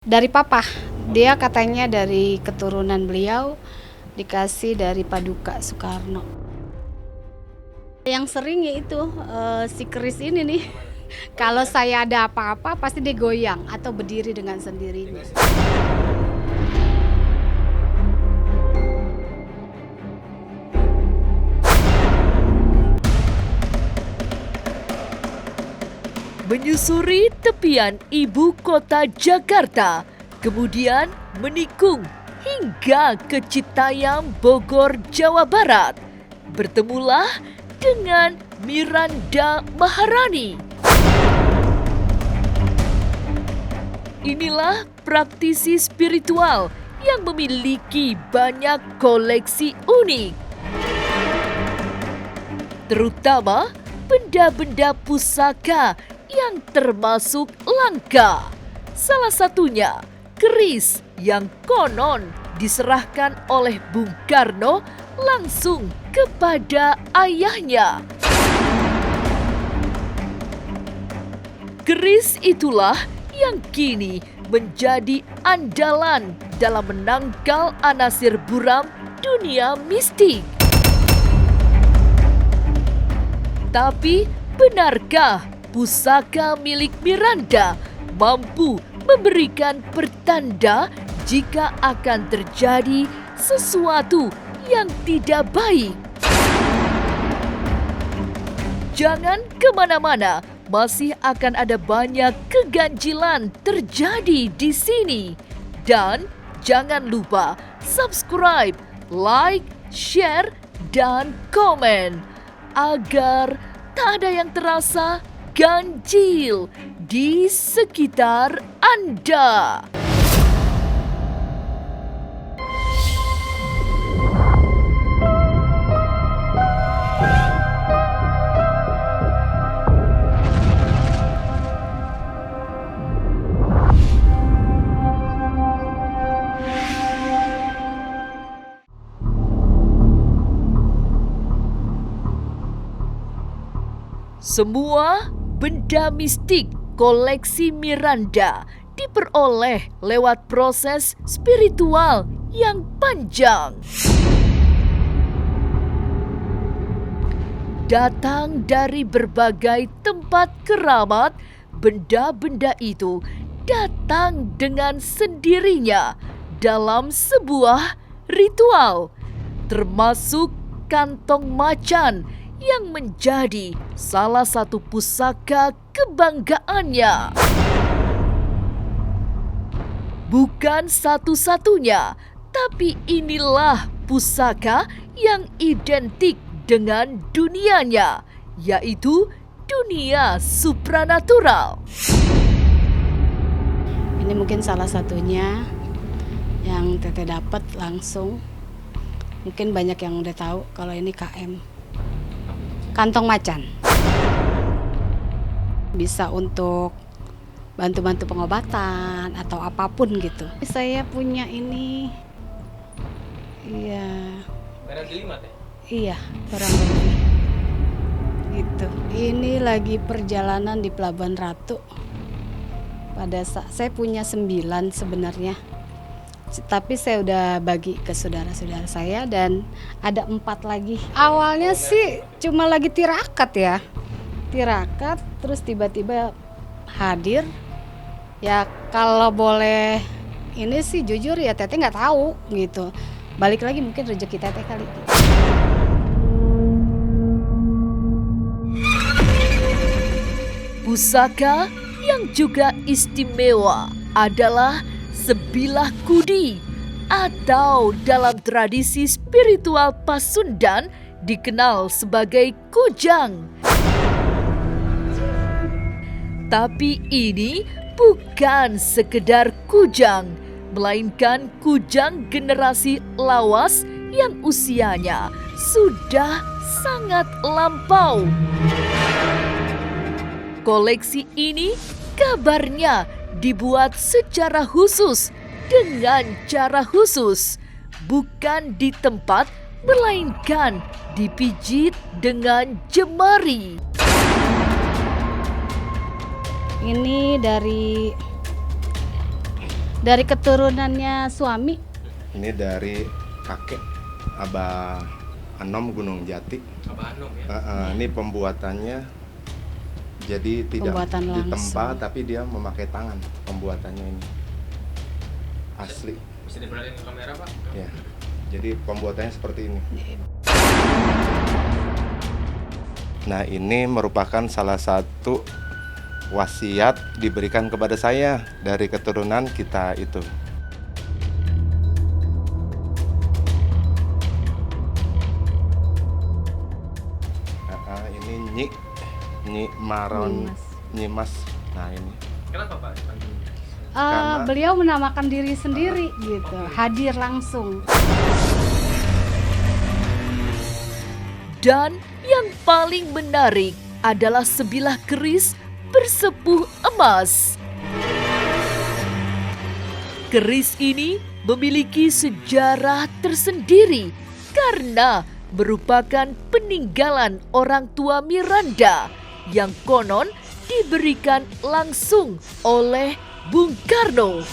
Dari papa, dia katanya dari keturunan beliau, dikasih dari Paduka Soekarno. Yang sering yaitu si keris ini nih, kalau saya ada apa-apa pasti dia goyang atau berdiri dengan sendirinya. Menyusuri tepian ibu kota Jakarta, kemudian menikung hingga ke Citayam, Bogor, Jawa Barat. Bertemulah dengan Miranda Maharani. Inilah praktisi spiritual yang memiliki banyak koleksi unik, terutama benda-benda pusaka yang termasuk langka. Salah satunya keris yang konon diserahkan oleh Bung Karno langsung kepada ayahnya. Keris itulah yang kini menjadi andalan dalam menangkal anasir buram dunia mistik. Tapi benarkah pusaka milik Miranda mampu memberikan pertanda jika akan terjadi sesuatu yang tidak baik? Jangan kemana-mana, masih akan ada banyak keganjilan terjadi di sini. Dan jangan lupa subscribe, like, share, dan komen agar tak ada yang terasa ganjil di sekitar Anda. Semua benda mistik koleksi Miranda diperoleh lewat proses spiritual yang panjang. Datang dari berbagai tempat keramat, benda-benda itu datang dengan sendirinya dalam sebuah ritual, termasuk kantong macan yang menjadi salah satu pusaka kebanggaannya. Bukan satu-satunya, tapi inilah pusaka yang identik dengan dunianya, yaitu dunia supranatural. Ini mungkin salah satunya yang Teteh dapat langsung. Mungkin banyak yang udah tahu kalau ini KM. Kantong macan. Bisa untuk bantu-bantu pengobatan atau apapun gitu. Saya punya ini. Iya. Merah delima teh? Iya, kurang lebih. Gitu. Ini lagi perjalanan di Pelabuhan Ratu. Pada saat saya punya 9 sebenarnya. Tapi saya udah bagi ke saudara-saudara saya dan ada 4 lagi. Awalnya sih cuma lagi tirakat ya. Tirakat terus tiba-tiba hadir. Ya kalau boleh ini sih jujur ya Teteh nggak tahu gitu. Balik lagi mungkin rezeki Teteh kali. Pusaka yang juga istimewa adalah sebilah kudi, atau dalam tradisi spiritual Pasundan dikenal sebagai kujang. Tapi ini bukan sekedar kujang, melainkan kujang generasi lawas yang usianya sudah sangat lampau. Koleksi ini kabarnya dibuat secara khusus dengan cara khusus, bukan di tempat melainkan dipijit dengan jemari. Ini dari Dari keturunannya suami. Ini dari kakek Abah Anom Gunung Jati. Abah Anom ya. Ini pembuatannya jadi tidak Pembuatan ditempa, langsung. tapi dia memakai tangan pembuatannya ini. Asli. Bisa diperlihatkan ke kamera, Pak? Ya. Jadi pembuatannya seperti ini. Nah, ini merupakan salah satu wasiat diberikan kepada saya dari keturunan kita itu. Ini Nyi Maron Nyimas. Nah, ini. Kenapa, Pak, dipanggil? Karena- Beliau menamakan diri sendiri gitu, hadir langsung. Dan yang paling menarik adalah sebilah keris bersepuh emas. Keris ini memiliki sejarah tersendiri karena merupakan peninggalan orang tua Miranda yang konon diberikan langsung oleh Bung Karno.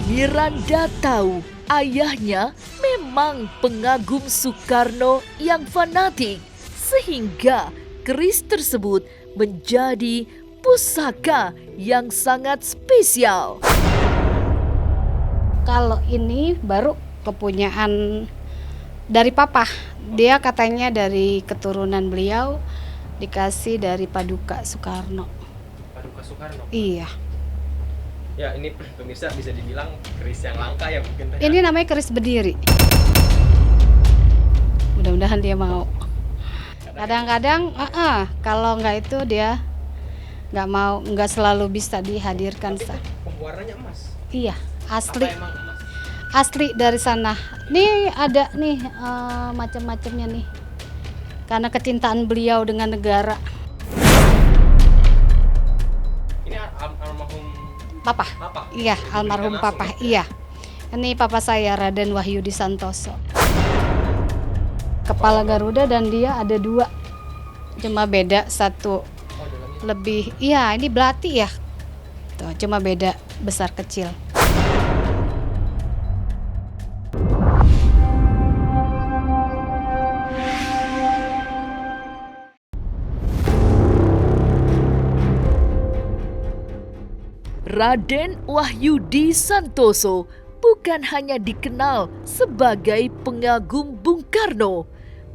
Miranda tahu ayahnya memang pengagum Soekarno yang fanatik, sehingga keris tersebut menjadi pusaka yang sangat spesial. Kalau ini baru kepunyaan dari papa. Dia katanya dari keturunan beliau dikasih dari Paduka Soekarno. Paduka Soekarno. Iya. Ya, ini pemirsa bisa dibilang keris yang langka ya mungkin. Ini namanya keris berdiri. Mudah-mudahan dia mau. Kadang-kadang, kalau nggak itu dia nggak mau, nggak selalu bisa dihadirkan. Warnanya emas. Iya, asli. Apa emang emas? Asli dari sana. Nih ada nih macam-macamnya nih. Karena kecintaan beliau dengan negara. Ini almarhum Papa. Papa. Iya, almarhum Diberikan papa. langsung, ya? Iya. Ini papa saya Raden Wahyudi Santoso. Kepala Garuda dan dia ada 2. Cuma beda satu Oh, dalamnya. lebih. Iya, ini belati ya. Tuh, cuma beda besar kecil. Raden Wahyudi Santoso bukan hanya dikenal sebagai pengagum Bung Karno.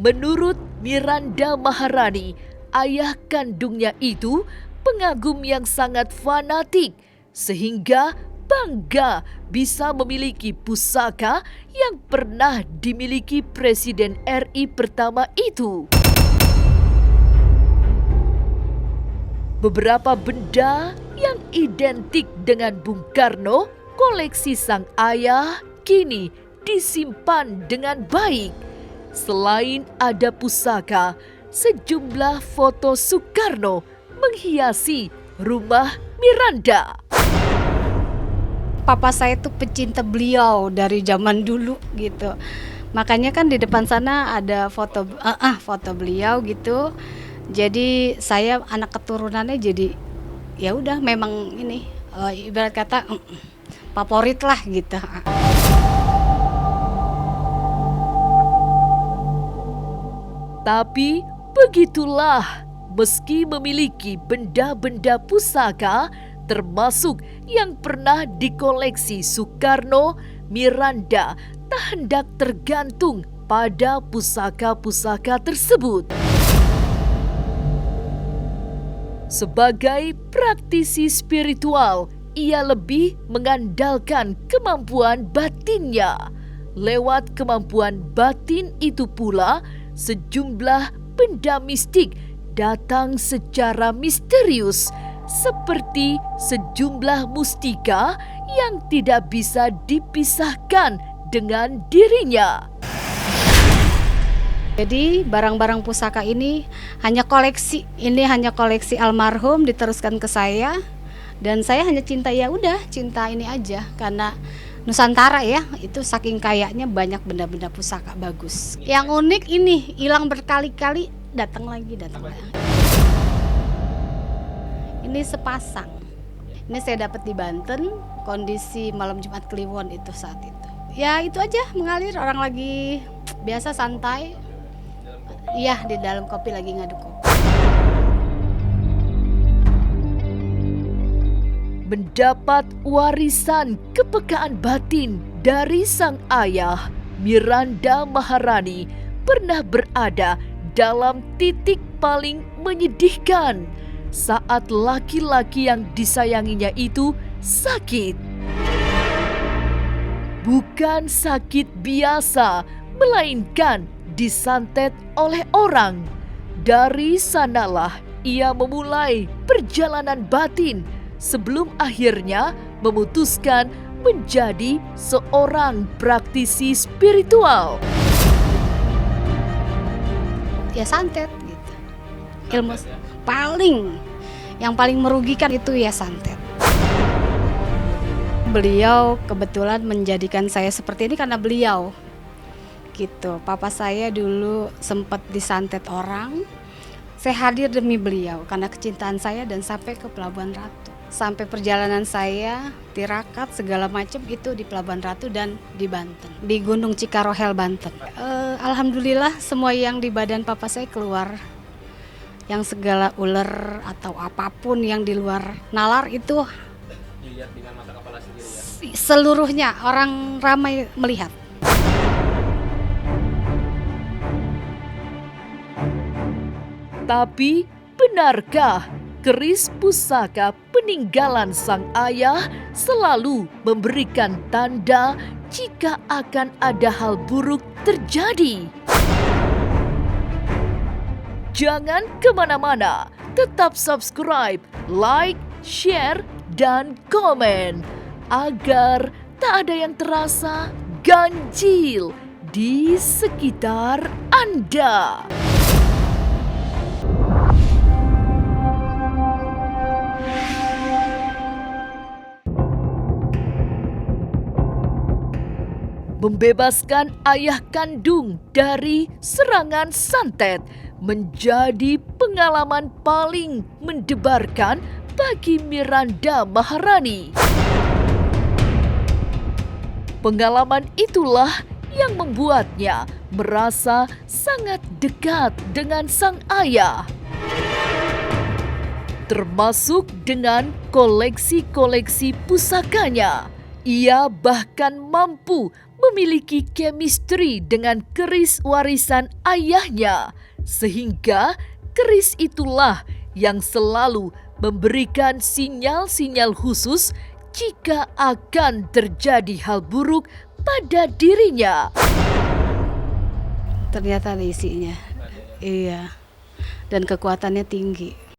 Menurut Miranda Maharani, ayah kandungnya itu pengagum yang sangat fanatik, sehingga bangga bisa memiliki pusaka yang pernah dimiliki Presiden RI pertama itu. Beberapa benda yang identik dengan Bung Karno, koleksi sang ayah kini disimpan dengan baik. Selain ada pusaka, sejumlah foto Soekarno menghiasi rumah Miranda. Papa saya tuh pecinta beliau dari zaman dulu gitu. Makanya kan di depan sana ada foto foto beliau gitu. Jadi saya anak keturunannya jadi ya udah memang ini ibarat kata favorit lah gitu. Tapi begitulah, meski memiliki benda-benda pusaka termasuk yang pernah dikoleksi Soekarno, Miranda tak hendak tergantung pada pusaka-pusaka tersebut. Sebagai praktisi spiritual, ia lebih mengandalkan kemampuan batinnya. Lewat kemampuan batin itu pula, sejumlah benda mistik datang secara misterius, seperti sejumlah mustika yang tidak bisa dipisahkan dengan dirinya. Jadi barang-barang pusaka ini hanya koleksi. Ini hanya koleksi almarhum diteruskan ke saya. Dan saya hanya cinta, ya udah cinta ini aja. Karena Nusantara ya, itu saking kayanya banyak benda-benda pusaka bagus. Yang unik ini, hilang berkali-kali, datang lagi. Ini sepasang. Ini saya dapat di Banten, kondisi malam Jumat Kliwon itu saat itu. Ya itu aja, mengalir, orang lagi biasa santai. Iya, di dalam kopi lagi ngaduk kopi. Mendapat warisan kepekaan batin dari sang ayah, Miranda Maharani pernah berada dalam titik paling menyedihkan saat laki-laki yang disayanginya itu sakit. Bukan sakit biasa, melainkan disantet oleh orang. Dari sanalah ia memulai perjalanan batin sebelum akhirnya memutuskan menjadi seorang praktisi spiritual. Ya santet gitu. Ilmu yang paling merugikan itu ya santet. Beliau kebetulan menjadikan saya seperti ini karena beliau. Gitu. Papa saya dulu sempat disantet orang. Saya hadir demi beliau karena kecintaan saya dan sampai ke Pelabuhan Ratu. Sampai perjalanan saya, Tirakat segala macam itu di Pelabuhan Ratu dan di Banten, di Gunung Cikarohel, Banten. Alhamdulillah semua yang di badan papa saya keluar. Yang segala ular atau apapun yang di luar nalar itu Dilihat dengan mata kepala sendiri ya. Seluruhnya orang ramai melihat. Tapi benarkah keris pusaka peninggalan sang ayah selalu memberikan tanda jika akan ada hal buruk terjadi? Jangan kemana-mana, tetap subscribe, like, share, dan komen agar tak ada yang terasa ganjil di sekitar Anda. Membebaskan ayah kandung dari serangan santet menjadi pengalaman paling mendebarkan bagi Miranda Maharani. Pengalaman itulah yang membuatnya merasa sangat dekat dengan sang ayah. Termasuk dengan koleksi-koleksi pusakanya. Ia bahkan mampu memiliki chemistry dengan keris warisan ayahnya, sehingga keris itulah yang selalu memberikan sinyal-sinyal khusus jika akan terjadi hal buruk pada dirinya. Ternyata ada isinya. Iya. Dan kekuatannya tinggi.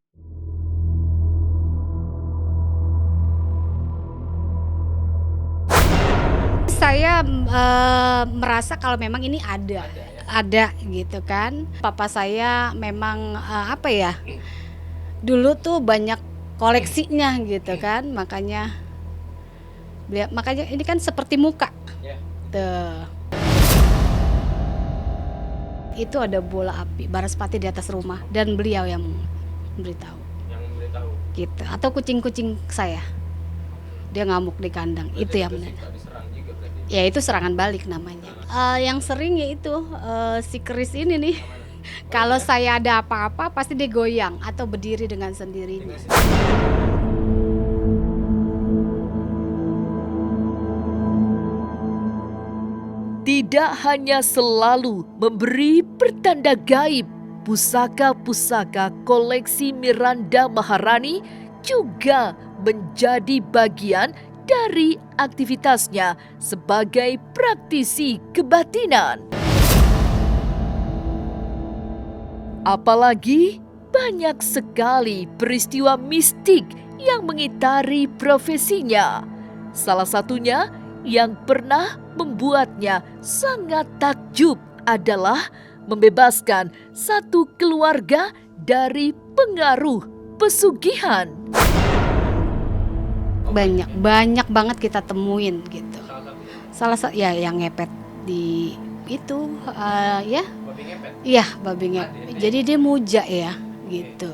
Saya merasa kalau memang ini ada gitu kan. Papa saya memang dulu tuh banyak koleksinya gitu kan, makanya ini kan seperti muka. Tuh. Itu ada bola api Baraspati di atas rumah dan beliau yang memberitahu. Gitu. Atau kucing-kucing saya. Dia ngamuk di kandang. Berarti itu yang benar. Ya itu serangan balik namanya. Yang sering yaitu si keris ini nih. Kalau saya ada apa-apa pasti dia goyang atau berdiri dengan sendirinya. Tidak hanya selalu memberi pertanda gaib, pusaka-pusaka koleksi Miranda Maharani juga menjadi bagian dari aktivitasnya sebagai praktisi kebatinan. Apalagi banyak sekali peristiwa mistik yang mengitari profesinya. Salah satunya yang pernah membuatnya sangat takjub adalah membebaskan satu keluarga dari pengaruh pesugihan. Banyak banget kita temuin gitu. Salah satu ya yang ngepet di itu babi ngepet. Iya, babi ngepet. Jadi dia muja ya gitu.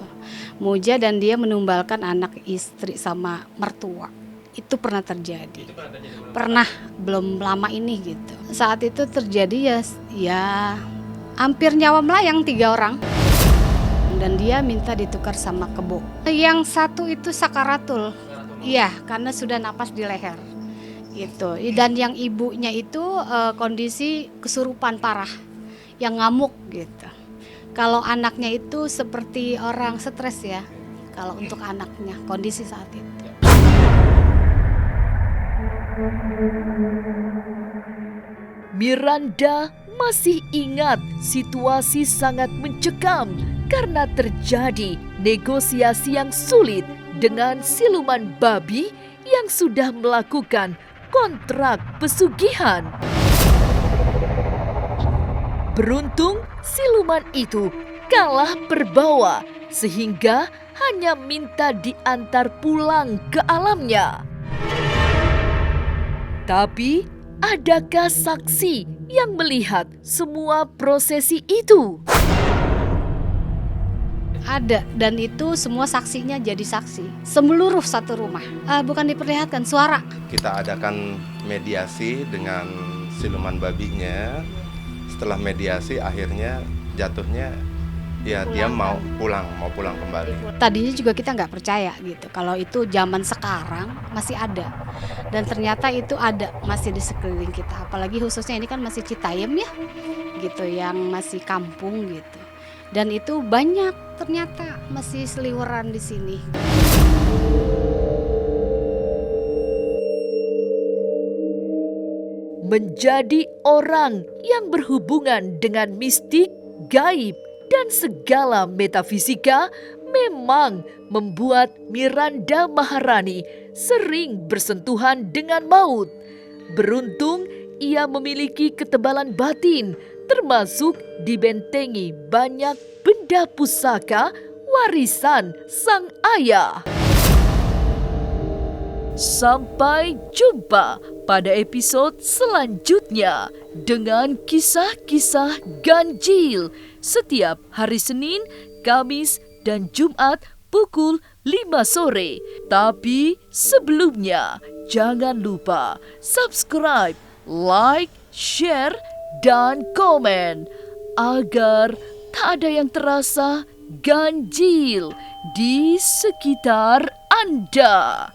Muja dan dia menumbalkan anak istri sama mertua. Itu pernah terjadi. Pernah, belum lama ini gitu. Saat itu terjadi ya hampir nyawa melayang 3 orang. Dan dia minta ditukar sama kebo. Yang satu itu sakaratul. Iya, karena sudah napas di leher. Gitu. Dan yang ibunya itu kondisi kesurupan parah. Yang ngamuk gitu. Kalau anaknya itu seperti orang stres ya. Kalau untuk anaknya kondisi saat itu. Miranda masih ingat situasi sangat mencekam karena terjadi negosiasi yang sulit dengan siluman babi yang sudah melakukan kontrak pesugihan. Beruntung siluman itu kalah berbawa sehingga hanya minta diantar pulang ke alamnya. Tapi adakah saksi yang melihat semua prosesi itu? Ada, dan itu semua saksinya jadi saksi. Semeluruh satu rumah. Bukan diperlihatkan, suara. Kita adakan mediasi dengan siluman babinya. Setelah mediasi akhirnya jatuhnya ya dia mau pulang kembali. Tadinya juga kita nggak percaya gitu. Kalau itu zaman sekarang masih ada. Dan ternyata itu ada masih di sekeliling kita. Apalagi khususnya ini kan masih Citayam ya. Gitu, yang masih kampung gitu. Dan itu banyak ternyata masih seliweran di sini. Menjadi orang yang berhubungan dengan mistik, gaib, dan segala metafisika memang membuat Miranda Maharani sering bersentuhan dengan maut. Beruntung ia memiliki ketebalan batin, termasuk dibentengi banyak benda pusaka warisan sang ayah. Sampai jumpa pada episode selanjutnya dengan kisah-kisah ganjil setiap hari Senin, Kamis, dan Jumat pukul 5 sore. Tapi sebelumnya jangan lupa subscribe, like, share, dan komen agar tak ada yang terasa ganjil di sekitar Anda.